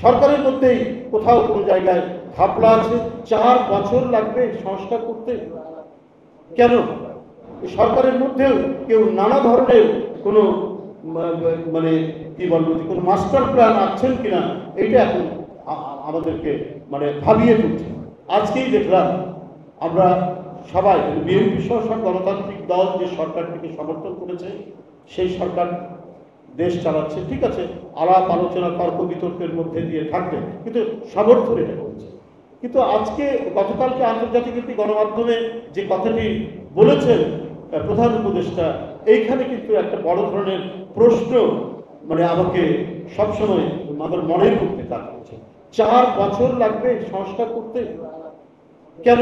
সরকারের মধ্যেই কোথাও কোনো জায়গায় ঘাপলা আছে। 4 বছর লাগবে সংস্কার করতে। কেন? সরকারের মধ্যেও কেউ নানা ধরনের কোনো মানে কি বলবো, কোনো মাস্টার প্ল্যান আছেন কিনা, এইটা এখন আমাদেরকে মানে ভাবিয়ে তুলছে। আজকেই দেখলাম আমরা সবাই, বিএনপি সহ সব গণতান্ত্রিক দল যে সরকারটিকে সমর্থন করেছে, সেই সরকার দেশ চালাচ্ছে, ঠিক আছে, আলাপ আলোচনা তর্ক বিতর্কের মধ্যে দিয়ে থাকবে, কিন্তু সমর্থন এটা করছে। কিন্তু আজকে গতকালকে আন্তর্জাতিক একটি গণমাধ্যমে যে কথাটি বলেছেন প্রধান উপদেষ্টা, এইখানে কিন্তু একটা বড় ধরনের প্রশ্ন মানে আমাকে সবসময় আমার মনের মধ্যে কাজ করছে। 4 বছর লাগবে সংস্কার করতে। কেন?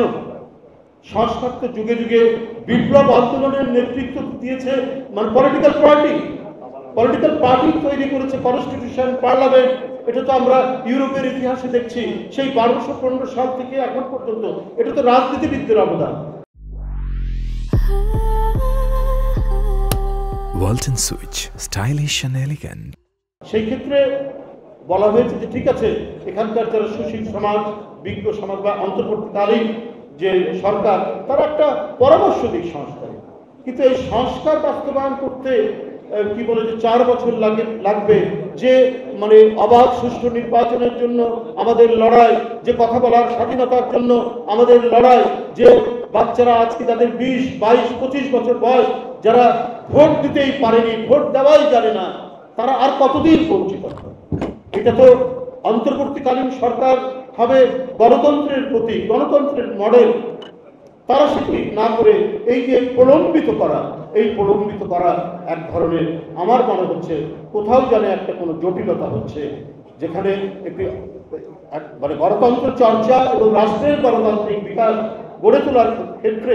সংস্কার তো যুগে যুগে বিপ্লব আন্দোলনের নেতৃত্ব দিয়েছে মানে পলিটিক্যাল পার্টি তৈরি করেছে, কনস্টিটিউশন, পার্লামেন্ট। এটা তো আমরা ইউরোপের ইতিহাসে দেখছি, সেই 1215 সাল থেকে এখন পর্যন্ত। এটা তো রাজনীতিবিদদের অবদান। Walton switch, stylish and elegant. সেই ক্ষেত্রে বলা হয়েছে যে ঠিক আছে, এখানকার যারা সুশীল সমাজ, বিজ্ঞ সমাজ বা অন্তর্বর্তীকালীন যে সরকার, তারা একটা পরামর্শ দিক সংস্কারে। কিন্তু এই সংস্কার বাস্তবায়ন করতে কি বলে যে 4 বছর লাগবে, যে মানে অবাধ সুষ্ঠু নির্বাচনের জন্য আমাদের লড়াই, যে কথা বলার স্বাধীনতার জন্য আমাদের লড়াই, যে বাচ্চারা আজকে যাদের 20, 22, 25 বছর বয়স, যারা ভোট দিতেই পারেনি, ভোট দেওয়াই জানে না, তারা আর কতদিন বঞ্চিত হবে? এটা তো অন্তর্বর্তীকালীন সরকার হবে গণতন্ত্রের প্রতীক, গণতন্ত্রের মডেল। তারা সেটি না করে এই যে প্রলম্বিত করা এক ধরনের, আমার মনে হচ্ছে কোথাও যেন একটা কোনো জটিলতা হচ্ছে, যেখানে একটি মানে গণতন্ত্র চর্চা এবং রাষ্ট্রের গণতান্ত্রিক বিকাশ গড়ে তোলার ক্ষেত্রে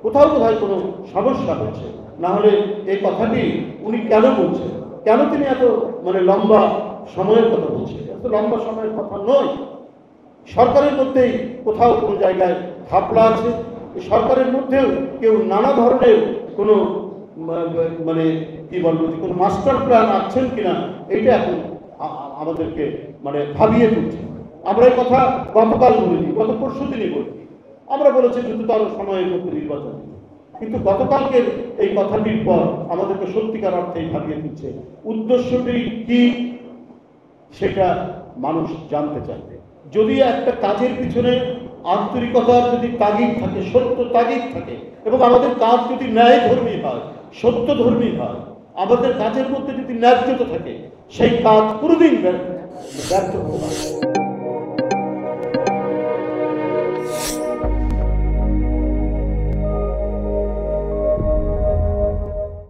কোথাও কোনো সমস্যা হচ্ছে। না হলে এই কথাটি উনি কেন বলছেন? কেন তিনি এত মানে লম্বা সময়ের কথা বলছেন? এত লম্বা সময়ের কথা নয়। সরকারের মধ্যেই কোথাও কোনো জায়গায় ঘাপলা আছে। সরকারের মধ্যেও কেউ নানা ধরনের কোনো মানে কি বলবো, কোনো মাস্টার প্ল্যান আছেন কিনা, এইটা এখন আমাদেরকে মানে ভাবিয়ে তুলছে। আমরা এই কথা গতকাল বলিনি, গত পরশু দিনই বলি। আমরা বলেছি দ্রুততর সময়ের মধ্যে নির্বাচন, কিন্তু গতকালকের এই কথাটির পর আমাদেরকে সত্যিকার অর্থেই ভাবিয়ে দিচ্ছে। উদ্দেশ্যটি কি সেটা মানুষ জানতে চাইবে। যদি একটা কাজের পিছনে আন্তরিকতার যদি তাগিদ থাকে, সত্য তাগিদ থাকে, এবং আমাদের কাজ যদি ন্যায়ধর্মী হয়, সত্যধর্মী হয়, আমাদের কাজের মধ্যে যদি ন্যায্যতা থাকে, সেই কাজ কোনোদিন ব্যর্থ হবে না।